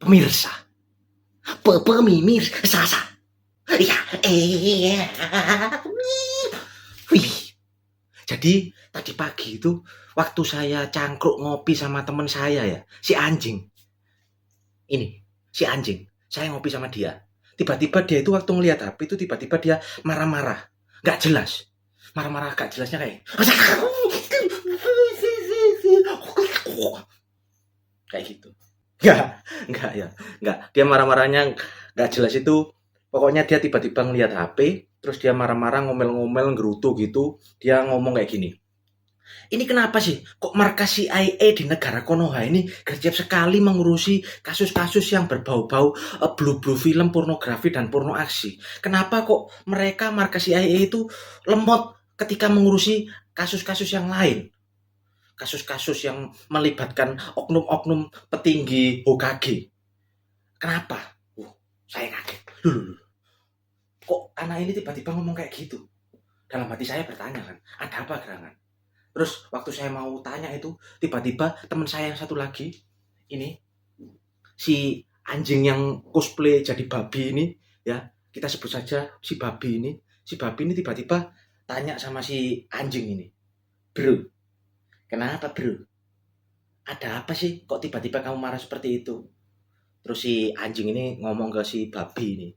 Pemirsa, pemirsa, ya, wih. Jadi tadi pagi itu waktu saya cangkruk ngopi sama teman saya ya, si anjing. Si anjing. Saya ngopi sama dia. Tiba-tiba dia itu waktu ngelihat HP itu tiba-tiba dia marah-marah, nggak jelas. Marah-marah gak jelasnya kayak gitu. Enggak ya. Enggak. Dia marah-marahnya nggak jelas itu. Pokoknya dia tiba-tiba ngelihat HP, terus dia marah-marah, ngomel-ngomel, gerutu gitu. Dia ngomong kayak gini. Ini kenapa sih kok markas CIA di negara Konoha ini gercep sekali mengurusi kasus-kasus yang berbau-bau blue film pornografi dan porno aksi. Kenapa kok mereka markas CIA itu lemot ketika mengurusi kasus-kasus yang lain? Kasus-kasus yang melibatkan oknum-oknum petinggi Hokage. Kenapa? Saya kaget. Loh. Kok anak ini tiba-tiba ngomong kayak gitu? Dalam hati saya bertanya kan, ada apa gerangan? Terus waktu saya mau tanya itu, tiba-tiba teman saya yang satu lagi, ini si anjing yang cosplay jadi babi ini, ya kita sebut saja si babi ini. Si babi ini tiba-tiba tanya sama si anjing ini, bro, kenapa bro? Ada apa sih? Kok tiba-tiba kamu marah seperti itu? Terus si anjing ini ngomong ke si babi ini,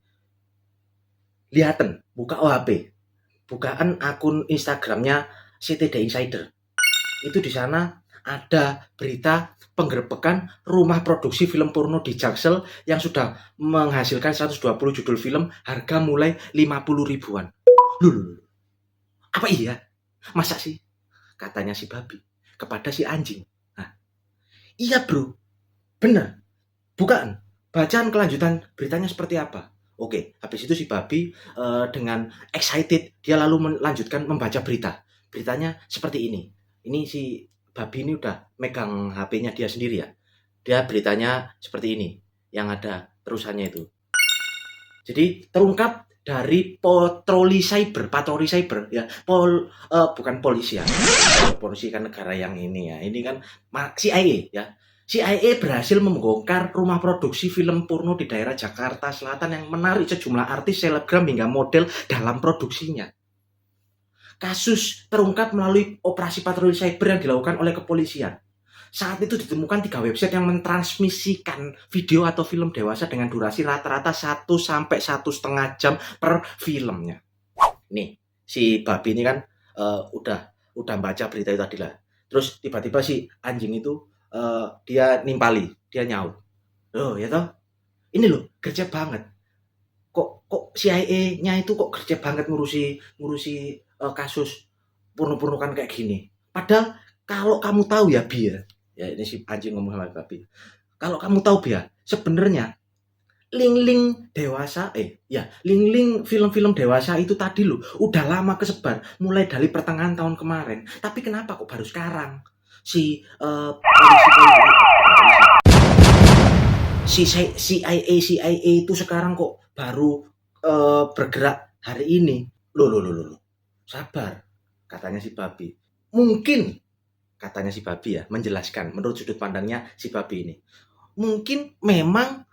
lihaten, buka OHP, bukaan akun Instagramnya CTD Insider. Itu di sana ada berita penggerbekan rumah produksi film porno di Jaksel yang sudah menghasilkan 120 judul film harga mulai 50 ribuan. Loh, apa iya? Masa sih? Katanya si babi kepada si anjing. Nah, iya bro, bener. Bukan. Bacaan kelanjutan beritanya seperti apa? Oke, habis itu si babi dengan excited dia lalu melanjutkan membaca berita. Beritanya seperti ini. Ini si babi ini udah megang HP-nya dia sendiri ya. Dia beritanya seperti ini, yang ada terusannya itu. Jadi terungkap dari patroli cyber ya. Bukan polisi ya. Polisi kan negara yang ini ya. Ini kan CIA ya. CIA berhasil membongkar rumah produksi film porno di daerah Jakarta Selatan yang menarik sejumlah artis, selebgram hingga model dalam produksinya. Kasus terungkap melalui operasi patroli cyber yang dilakukan oleh kepolisian. Saat itu ditemukan 3 website yang mentransmisikan video atau film dewasa dengan durasi rata-rata 1 sampai 1,5 jam per filmnya. Nih, si babi ini kan udah baca berita itu tadi lah. Terus tiba-tiba si anjing itu dia nimpali, dia nyaut. Loh, ya toh? Ini loh, gercep banget. Kok CIA-nya itu kok gercep banget ngurusi kasus porno-porno kan kayak gini. Padahal kalau kamu tahu ya Bi ya ini si anjing ngomong sama babi. Kalau kamu tahu Bi ya, sebenarnya link-link dewasa link-link film-film dewasa itu tadi loh udah lama kesebar mulai dari pertengahan tahun kemarin. Tapi kenapa kok baru sekarang si CIA itu sekarang kok baru bergerak hari ini? Loh. Sabar, katanya si babi. Mungkin, katanya si babi ya, menjelaskan menurut sudut pandangnya si babi ini. Mungkin memang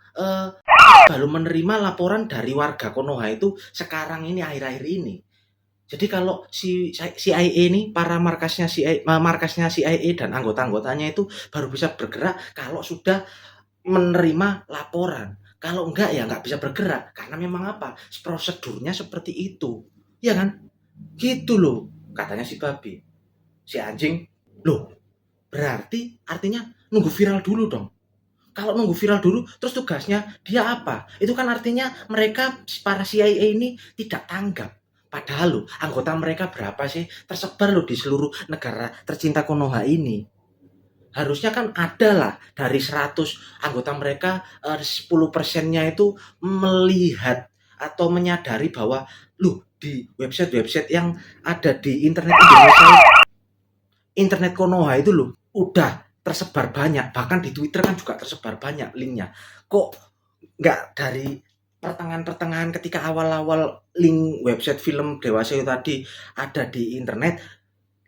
baru menerima laporan dari warga Konoha itu sekarang ini, akhir-akhir ini. Jadi kalau si CIA ini, para markasnya CIA dan anggota-anggotanya itu baru bisa bergerak kalau sudah menerima laporan. Kalau enggak ya enggak bisa bergerak karena memang apa? Prosedurnya seperti itu. Ya kan? Gitu loh, katanya si babi. Si anjing, loh, berarti artinya nunggu viral dulu dong. Kalau nunggu viral dulu, terus tugasnya dia apa? Itu kan artinya mereka, para CIA ini tidak tanggap. Padahal loh, anggota mereka berapa sih? Tersebar loh di seluruh negara tercinta Konoha ini. Harusnya kan ada lah dari 100 anggota mereka 10%-nya itu melihat atau menyadari bahwa loh di website-website yang ada di internet Indonesia, internet Konoha itu loh udah tersebar banyak, bahkan di Twitter kan juga tersebar banyak linknya. Kok nggak dari pertengahan ketika awal-awal link website film dewasa itu tadi ada di internet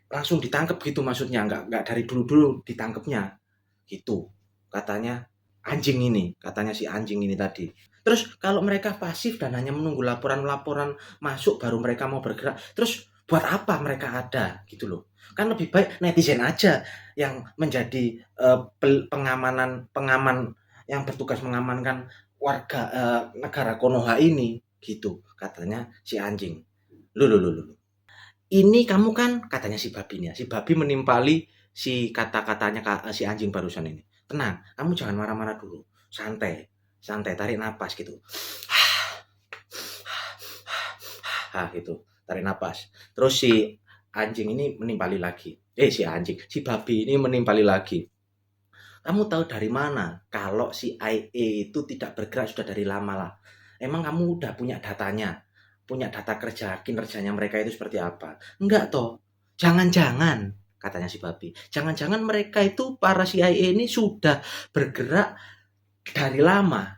langsung ditangkap gitu, maksudnya nggak dari dulu ditangkapnya gitu, katanya anjing ini, katanya si anjing ini tadi. Terus kalau mereka pasif dan hanya menunggu laporan-laporan masuk baru mereka mau bergerak, terus buat apa mereka ada gitu loh. Kan lebih baik netizen aja yang menjadi pengaman yang bertugas mengamankan warga negara Konoha ini gitu, katanya si anjing. Loh. Ini kamu kan katanya si babi nih ya, si babi menimpali si kata-katanya si anjing barusan ini. Tenang, kamu jangan marah-marah dulu. Santai, santai, tarik napas gitu. Gitu, tarik napas. Terus si anjing ini menimpali lagi. Si babi ini menimpali lagi. Kamu tahu dari mana kalau si IA itu tidak bergerak sudah dari lama lah. Emang kamu udah punya datanya? Punya data kinerjanya mereka itu seperti apa? Enggak toh. Jangan-jangan, katanya si babi. Jangan-jangan mereka itu para CIA ini sudah bergerak dari lama.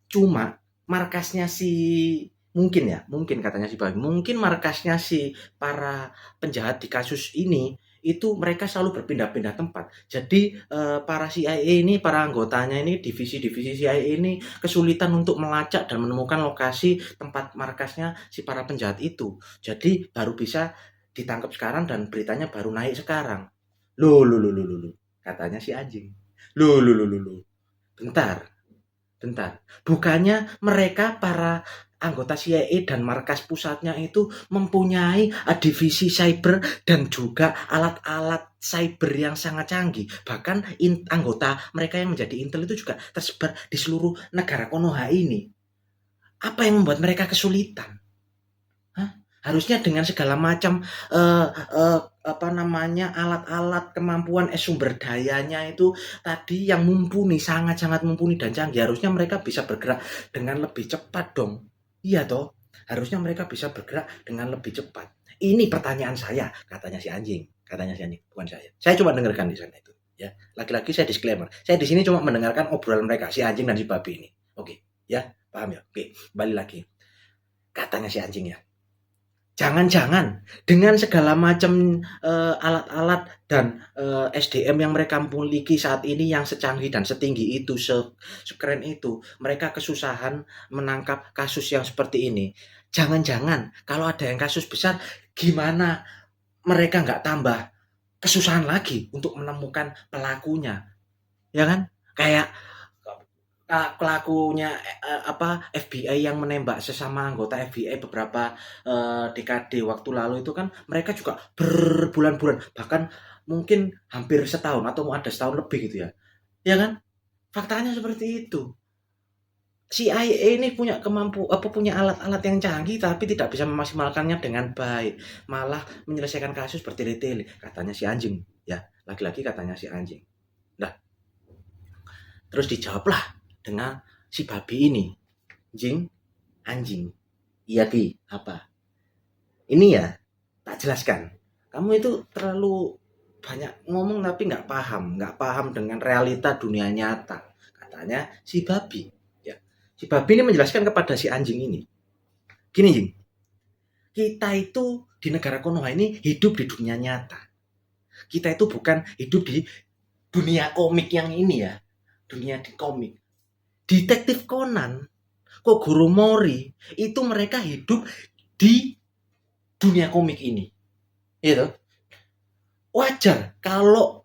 Cuma markasnya si mungkin katanya si babi. Mungkin markasnya si para penjahat di kasus ini itu mereka selalu berpindah-pindah tempat. Jadi para CIA ini, para anggotanya ini, divisi-divisi CIA ini kesulitan untuk melacak dan menemukan lokasi tempat markasnya si para penjahat itu. Jadi baru bisa ditangkap sekarang dan beritanya baru naik sekarang. Loh, katanya si anjing. Loh. Bentar. Bukannya mereka para anggota CIA dan markas pusatnya itu mempunyai divisi cyber dan juga alat-alat cyber yang sangat canggih. Bahkan anggota mereka yang menjadi intel itu juga tersebar di seluruh negara Konoha ini. Apa yang membuat mereka kesulitan? Harusnya dengan segala macam alat-alat kemampuan sumber dayanya itu tadi yang mumpuni, sangat-sangat mumpuni dan canggih, harusnya mereka bisa bergerak dengan lebih cepat dong. Iya toh, harusnya mereka bisa bergerak dengan lebih cepat. Ini pertanyaan saya, katanya si anjing, bukan saya cuma dengarkan di sana itu ya. Lagi-lagi saya disclaimer, saya di sini cuma mendengarkan obrolan mereka si anjing dan si babi ini. Oke ya, paham ya. Oke, kembali lagi, katanya si anjing ya, jangan-jangan dengan segala macam alat-alat dan SDM yang mereka miliki saat ini yang secanggih dan setinggi itu, sekeren itu, mereka kesusahan menangkap kasus yang seperti ini. Jangan-jangan kalau ada yang kasus besar, gimana mereka nggak tambah kesusahan lagi untuk menemukan pelakunya, ya kan? Kayak pelakunya FBI yang menembak sesama anggota FBI beberapa dekade waktu lalu itu kan mereka juga berbulan-bulan, bahkan mungkin hampir setahun atau mau ada setahun lebih gitu ya kan, faktanya seperti itu. CIA ini punya punya alat-alat yang canggih tapi tidak bisa memaksimalkannya dengan baik, malah menyelesaikan kasus bertele-tele, katanya si anjing ya, lagi-lagi katanya si anjing. Nah, terus dijawablah dengan si babi ini, anjing. Iya Ki, apa? Ini ya, tak jelaskan. Kamu itu terlalu banyak ngomong tapi nggak paham dengan realita dunia nyata. Katanya si babi. Ya, si babi ini menjelaskan kepada si anjing ini. Gini Jing, kita itu di negara Konoha ini hidup di dunia nyata. Kita itu bukan hidup di dunia komik yang ini ya, dunia di komik. Detektif Conan, Kogoro Mori, itu mereka hidup di dunia komik ini. Gitu. Wajar kalau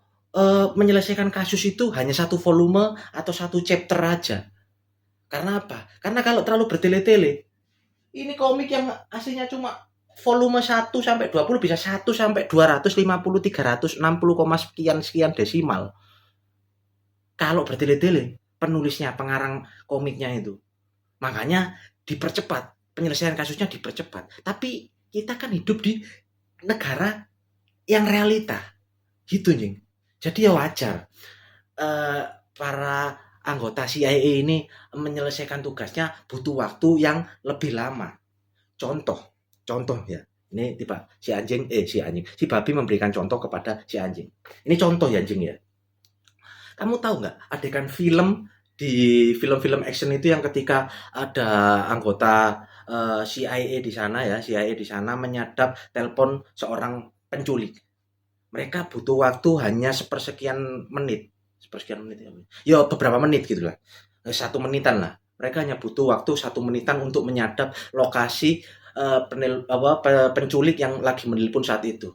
menyelesaikan kasus itu hanya satu volume atau satu chapter aja. Karena apa? Karena kalau terlalu bertele-tele, ini komik yang aslinya cuma volume 1 sampai 20 bisa 1 sampai 250 360, sekian desimal. Kalau bertele-tele, penulisnya, pengarang komiknya itu. Makanya dipercepat, penyelesaian kasusnya dipercepat. Tapi kita kan hidup di negara yang realita. Gitu, Jing. Jadi ya wajar. Para anggota CIA ini menyelesaikan tugasnya butuh waktu yang lebih lama. Contoh ya. Ini tiba si babi memberikan contoh kepada si anjing. Ini contoh ya, anjing ya. Kamu tahu nggak adegan film di film-film action itu yang ketika ada anggota CIA di sana menyadap telepon seorang penculik. Mereka butuh waktu hanya sepersekian menit, sepersekian menit ya beberapa menit gitu lah, 1 menitan lah. Mereka hanya butuh waktu 1 menitan untuk menyadap lokasi penculik yang lagi menelpon saat itu.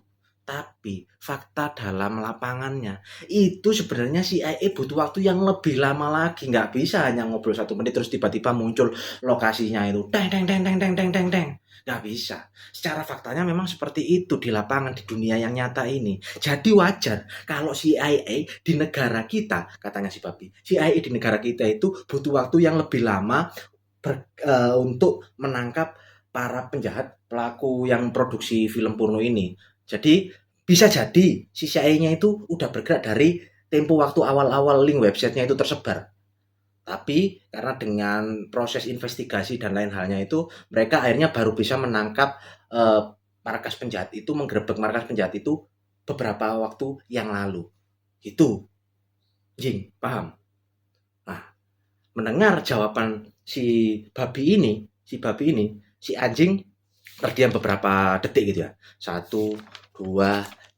Tapi fakta dalam lapangannya itu sebenarnya CIA butuh waktu yang lebih lama lagi. Nggak bisa hanya ngobrol 1 menit terus tiba-tiba muncul lokasinya itu. Teng teng teng teng teng teng teng teng. Nggak bisa. Secara faktanya memang seperti itu di lapangan di dunia yang nyata ini. Jadi wajar kalau CIA di negara kita, katanya si Babi, CIA di negara kita itu butuh waktu yang lebih lama untuk menangkap para penjahat pelaku yang produksi film porno ini. Jadi bisa jadi si CIA-nya itu udah bergerak dari tempo waktu awal-awal link websitenya itu tersebar. Tapi karena dengan proses investigasi dan lain halnya itu, mereka akhirnya baru bisa menangkap markas penjahat itu, menggerebek markas penjahat itu beberapa waktu yang lalu. Itu, Jing, paham? Nah, mendengar jawaban si babi ini, si anjing terdiam beberapa detik gitu ya. 1, 2,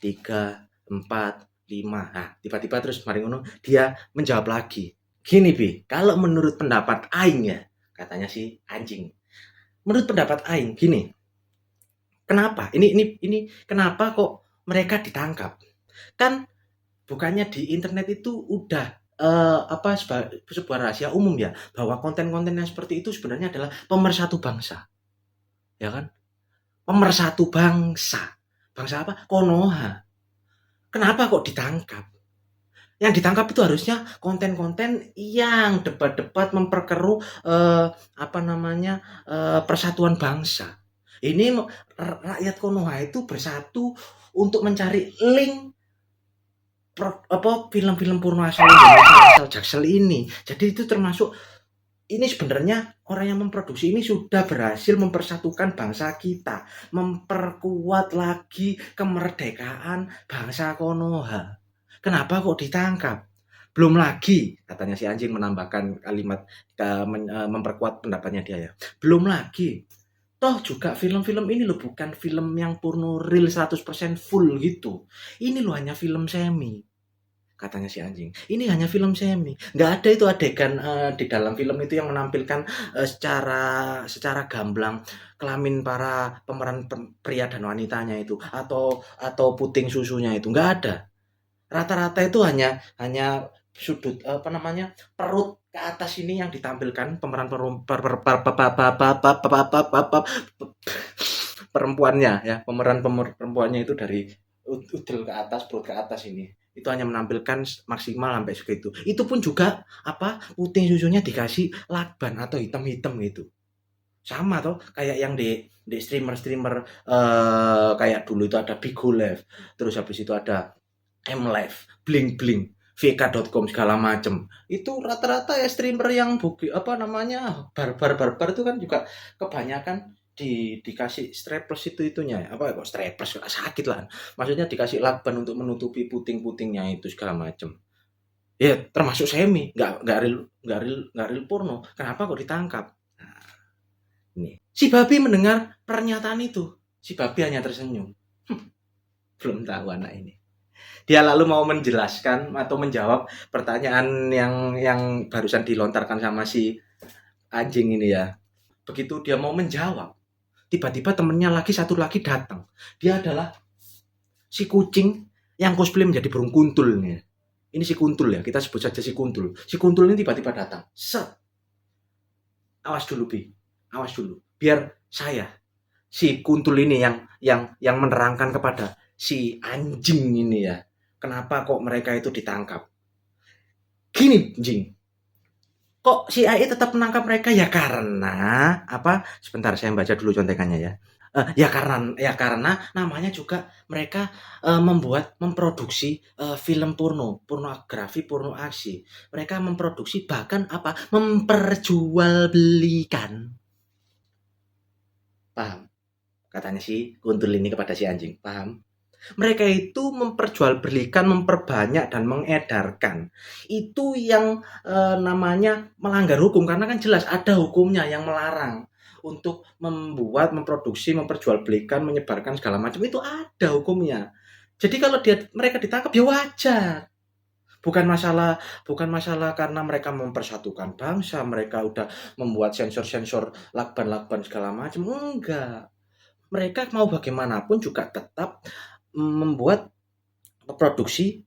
3, 4, 5. Nah, tiba-tiba terus mari ngono dia menjawab lagi. Gini Bi, kalau menurut pendapat aing ya, katanya si anjing. Menurut pendapat aing gini, kenapa? Ini kenapa kok mereka ditangkap? Kan bukannya di internet itu udah sebuah rahasia umum ya bahwa konten-konten yang seperti itu sebenarnya adalah pemersatu bangsa, ya kan? Pemersatu bangsa. Bangsa apa? Konoha. Kenapa kok ditangkap? Yang ditangkap itu harusnya konten-konten yang debat-debat memperkeruh persatuan bangsa. Ini rakyat Konoha itu bersatu untuk mencari link film-film porno asal Indonesia, asal Jaksel ini. Jadi itu termasuk ini sebenarnya orang yang memproduksi ini sudah berhasil mempersatukan bangsa kita, memperkuat lagi kemerdekaan bangsa Konoha. Kenapa kok ditangkap? Belum lagi, katanya si anjing menambahkan kalimat memperkuat pendapatnya dia ya. Belum lagi, toh juga film-film ini loh bukan film yang porno real 100% full gitu. Ini loh hanya film semi, katanya si anjing. Ini hanya film semi. Nggak ada itu adegan di dalam film itu yang menampilkan secara gamblang kelamin para pemeran pria dan wanitanya itu atau puting susunya itu. Nggak ada. Rata-rata itu hanya sudut perut ke atas ini yang ditampilkan pemeran perempuannya ya, pemeran perempuannya itu dari udel ke atas, perut ke atas ini. Itu hanya menampilkan maksimal sampai segitu. Itu pun juga puting susunya dikasih lakban atau hitam-hitam gitu. Sama tuh kayak yang di streamer kayak dulu itu ada Bigolev, terus habis itu ada MLive, Bling Bling, VK.com segala macem. Itu rata-rata ya streamer yang barbar itu kan juga kebanyakan dikasih strapless itunya kok strapless sakit lah, maksudnya dikasih lakban untuk menutupi puting-putingnya itu segala macem. Ya termasuk semi, nggak real porno. Kenapa kok ditangkap? Nah, ini si Babi mendengar pernyataan itu, si Babi hanya tersenyum. Belum tahu anak ini. Dia lalu mau menjelaskan atau menjawab pertanyaan yang barusan dilontarkan sama si anjing ini ya. Begitu dia mau menjawab, tiba-tiba temennya satu lagi datang. Dia adalah si kucing yang cosplay menjadi burung kuntul nih. Ini si kuntul ya, kita sebut saja si kuntul. Si kuntul ini tiba-tiba datang. Set. Awas dulu Bi, awas dulu. Biar saya si kuntul ini yang menerangkan kepada si anjing ini ya, kenapa kok mereka itu ditangkap. Gini, Jing. Kok CIA tetap menangkap mereka ya karena sebentar saya baca dulu contekannya ya. Ya karena namanya juga mereka memproduksi film pornografi, porno aksi. Mereka memproduksi bahkan memperjualbelikan. Paham? Katanya si kuntul ini kepada si anjing. Paham? Mereka itu memperjualbelikan, memperbanyak dan mengedarkan. Itu yang namanya melanggar hukum karena kan jelas ada hukumnya yang melarang untuk membuat, memproduksi, memperjualbelikan, menyebarkan segala macam itu ada hukumnya. Jadi kalau mereka ditangkap ya wajar. Bukan masalah karena mereka mempersatukan bangsa, mereka udah membuat sensor-sensor lakban-lakban segala macam, enggak. Mereka mau bagaimanapun juga tetap membuat produksi,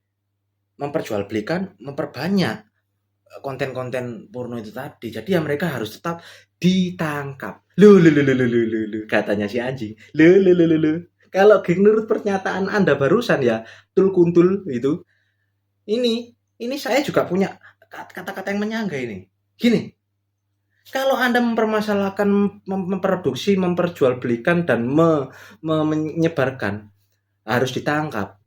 memperjualbelikan, memperbanyak konten-konten porno itu tadi. Jadi ya mereka harus tetap ditangkap. Lu, katanya si anjing. Lu. Kalau menurut pernyataan Anda barusan ya, tul kuntul itu, ini saya juga punya kata-kata yang menyangga ini. Gini, kalau Anda mempermasalahkan, memproduksi, memperjualbelikan dan menyebarkan harus ditangkap.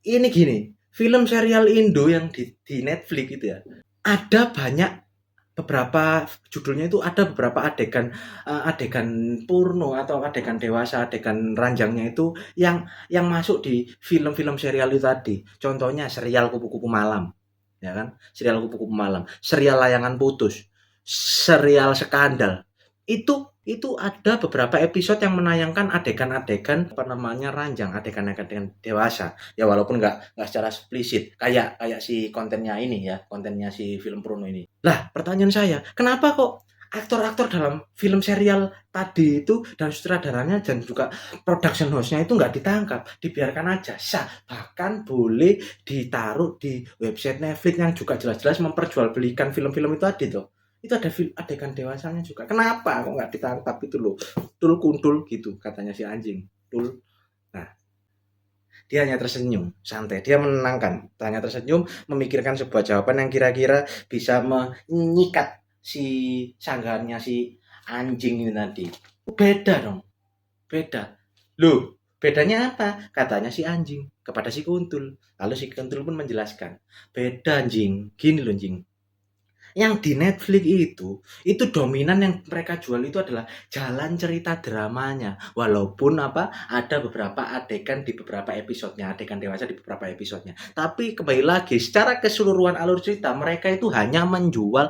Ini gini, film serial Indo yang di Netflix itu ya. Ada banyak beberapa judulnya itu ada beberapa adegan porno atau adegan dewasa, adegan ranjangnya itu yang masuk di film-film serial itu tadi. Contohnya serial Kupu-Kupu Malam, ya kan? Serial Kupu-Kupu Malam, serial Layangan Putus, serial Skandal. Itu ada beberapa episode yang menayangkan adegan-adegan ranjang, adegan-adegan dewasa. Ya walaupun nggak secara eksplisit kayak si kontennya si film porno ini. Lah, pertanyaan saya, kenapa kok aktor-aktor dalam film serial tadi itu dan sutradaranya dan juga production house-nya itu nggak ditangkap, dibiarkan aja sah, bahkan boleh ditaruh di website Netflix yang juga jelas-jelas memperjualbelikan film-film itu tadi tuh. Itu ada adegan dewasanya juga. Kenapa kok nggak ditangkap itu loh? Tul kuntul gitu katanya si anjing. Tul. Nah, dia hanya tersenyum, santai. Dia menenangkan, hanya tersenyum, memikirkan sebuah jawaban yang kira-kira bisa menyikat si sanggahannya si anjing ini tadi. Beda dong, beda. Loh, bedanya apa? Katanya si anjing kepada si kuntul. Lalu si kuntul pun menjelaskan, beda anjing, gini loh anjing. Yang di Netflix itu dominan yang mereka jual itu adalah jalan cerita dramanya. Walaupun ada beberapa adegan di beberapa episodenya, adegan dewasa di beberapa episodenya. Tapi kembali lagi, secara keseluruhan alur cerita mereka itu hanya menjual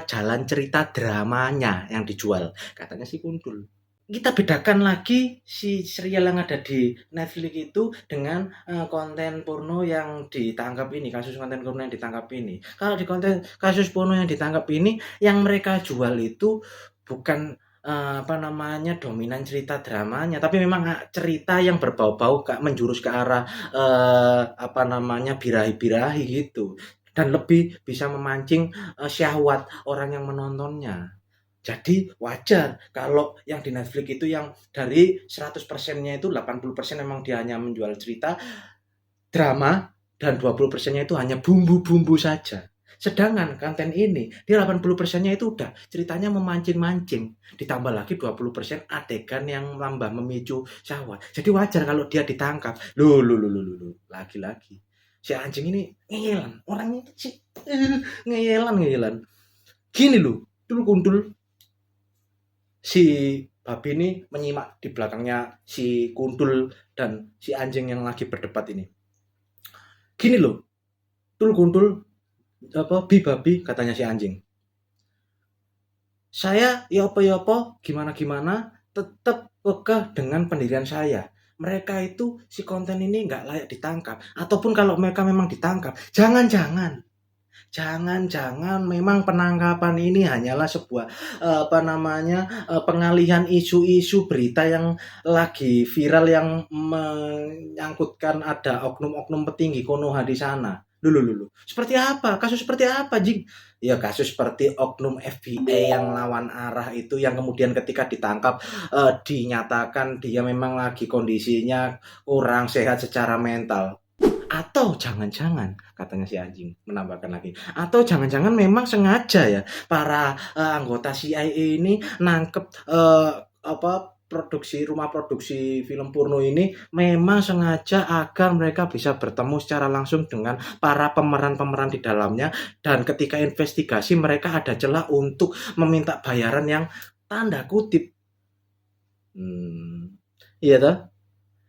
jalan cerita dramanya yang dijual. Katanya si Kuntul. Kita bedakan lagi si serial yang ada di Netflix itu dengan konten porno yang ditangkap ini, kasus konten porno yang ditangkap ini. Kalau di konten kasus porno yang ditangkap ini, yang mereka jual itu bukan dominan cerita dramanya, tapi memang cerita yang berbau-bau menjurus ke arah birahi-birahi gitu, dan lebih bisa memancing syahwat orang yang menontonnya. Jadi wajar kalau yang di Netflix itu yang dari 100%-nya itu 80% memang dia hanya menjual cerita drama dan 20%-nya itu hanya bumbu-bumbu saja. Sedangkan konten ini dia 80%-nya itu udah ceritanya memancing-mancing, ditambah lagi 20% adegan yang nambah memicu syahwat. Jadi wajar kalau dia ditangkap. Loh, lagi-lagi. Si anjing ini ngeyelan, orangnya sih ngeyelan. Gini loh, dulu kuntul si babi ini menyimak di belakangnya si kuntul dan si anjing yang lagi berdebat ini. Gini loh, tul kuntul babi katanya si anjing. Saya yopo gimana tetap kekeh dengan pendirian saya. Mereka itu si konten ini nggak layak ditangkap. Ataupun kalau mereka memang ditangkap, jangan memang penangkapan ini hanyalah sebuah pengalihan isu-isu berita yang lagi viral yang menyangkutkan ada oknum-oknum petinggi Konoha di sana. Lulu. Seperti apa? Kasus seperti apa, Jing? Ya kasus seperti oknum FBI yang lawan arah itu yang kemudian ketika ditangkap dinyatakan dia memang lagi kondisinya kurang sehat secara mental. Atau jangan-jangan, katanya si anjing menambahkan lagi, atau jangan-jangan memang sengaja ya para anggota CIA ini nangkep rumah produksi film porno ini memang sengaja agar mereka bisa bertemu secara langsung dengan para pemeran-pemeran di dalamnya, dan ketika investigasi mereka ada celah untuk meminta bayaran yang tanda kutip. Iya toh?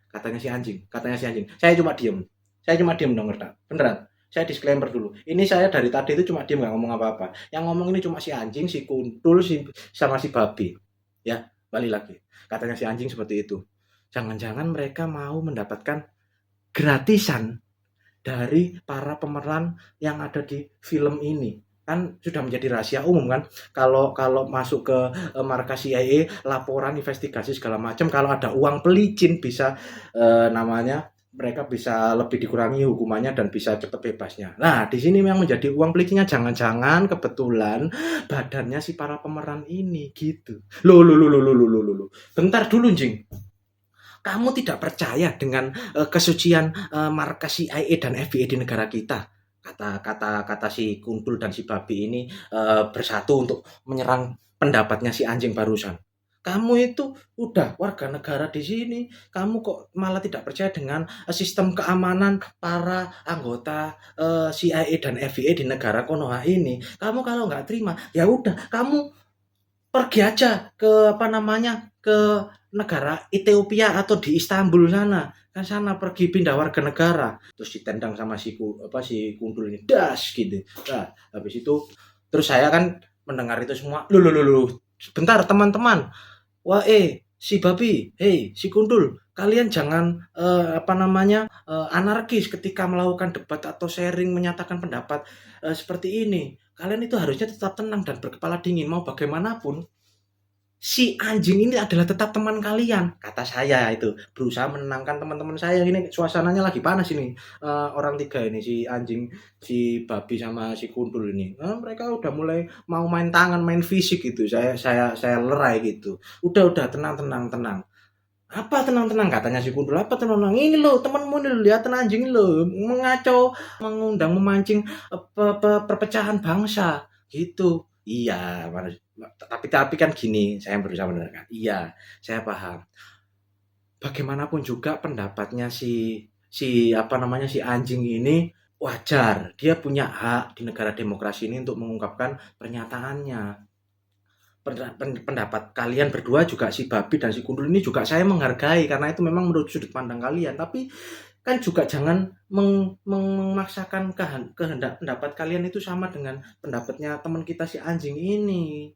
Katanya si anjing. Saya cuma diem dong, beneran. Saya disclaimer dulu. Ini saya dari tadi itu cuma diem, nggak ngomong apa-apa. Yang ngomong ini cuma si anjing, si kuntul, sama si babi. Ya, balik lagi. Katanya si anjing seperti itu. Jangan-jangan mereka mau mendapatkan gratisan dari para pemeran yang ada di film ini. Kan sudah menjadi rahasia umum kan, kalau kalau masuk ke markas CIA, laporan investigasi segala macam, kalau ada uang pelicin bisa namanya mereka bisa lebih dikurangi hukumannya dan bisa cepat bebasnya. Nah, di sini yang menjadi uang pelicinnya jangan-jangan kebetulan badannya si para pemeran ini gitu. Loh. Bentar dulu, Jing. Kamu tidak percaya dengan kesucian markas CIA dan FBI di negara kita? Kata si Kuntul dan si Babi ini bersatu untuk menyerang pendapatnya si anjing barusan. Kamu itu udah warga negara di sini, kamu kok malah tidak percaya dengan sistem keamanan para anggota CIA dan FBI di negara Konoha ini. Kamu kalau nggak terima, ya udah kamu pergi aja ke apa namanya, ke negara Ethiopia atau di Istanbul sana. Kan sana pergi pindah warga negara. Terus ditendang sama si Kundul ini das gitu. Nah, habis itu terus saya kan mendengar itu semua. Loh. Sebentar teman-teman. Wah, si Babi, si Kundul, kalian jangan apa namanya anarkis ketika melakukan debat atau sharing menyatakan pendapat seperti ini. Kalian itu harusnya tetap tenang dan berkepala dingin. Mau bagaimanapun, si anjing ini adalah tetap teman kalian, kata saya itu. Berusaha menenangkan teman-teman saya. Ini suasananya lagi panas ini. Orang tiga ini, si anjing, si Babi sama si Kundul ini. Mereka udah mulai mau main tangan, main fisik gitu. Saya lerai gitu. Udah tenang. Apa tenang-tenang katanya si Kundul, apa tenang, ini loh temanmu nih, lihat anjing lo mengacau, mengundang, memancing perpecahan bangsa gitu. Iya, tapi kan gini, saya berusaha menerangkan. Iya, saya paham. Bagaimanapun juga pendapatnya si apa namanya si anjing ini wajar. Dia punya hak di negara demokrasi ini untuk mengungkapkan pernyataannya. Pendapat kalian berdua juga, si Babi dan si Kundul ini juga saya menghargai karena itu memang menurut sudut pandang kalian, tapi kan juga jangan memaksakan kehendak pendapat kalian itu sama dengan pendapatnya teman kita si anjing ini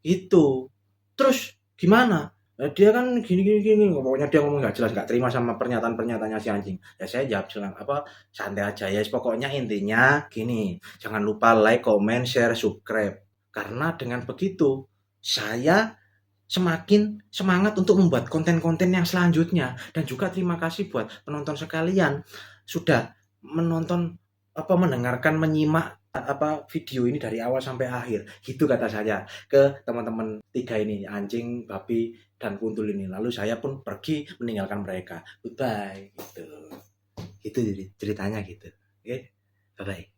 itu. Terus gimana? Dia kan gini, pokoknya dia ngomong nggak jelas, nggak terima sama pernyataan-pernyataannya si anjing. Ya saya jawab jelas apa, santai aja ya. Pokoknya intinya gini, jangan lupa like, comment, share, subscribe. Karena dengan begitu saya semakin semangat untuk membuat konten-konten yang selanjutnya. Dan juga terima kasih buat penonton sekalian sudah menonton apa mendengarkan menyimak apa video ini dari awal sampai akhir. Gitu kata saya ke teman-teman tiga ini, anjing, Babi, dan Kuntul ini. Lalu saya pun pergi meninggalkan mereka. Goodbye gitu. Itu ceritanya gitu. Oke. Bye bye.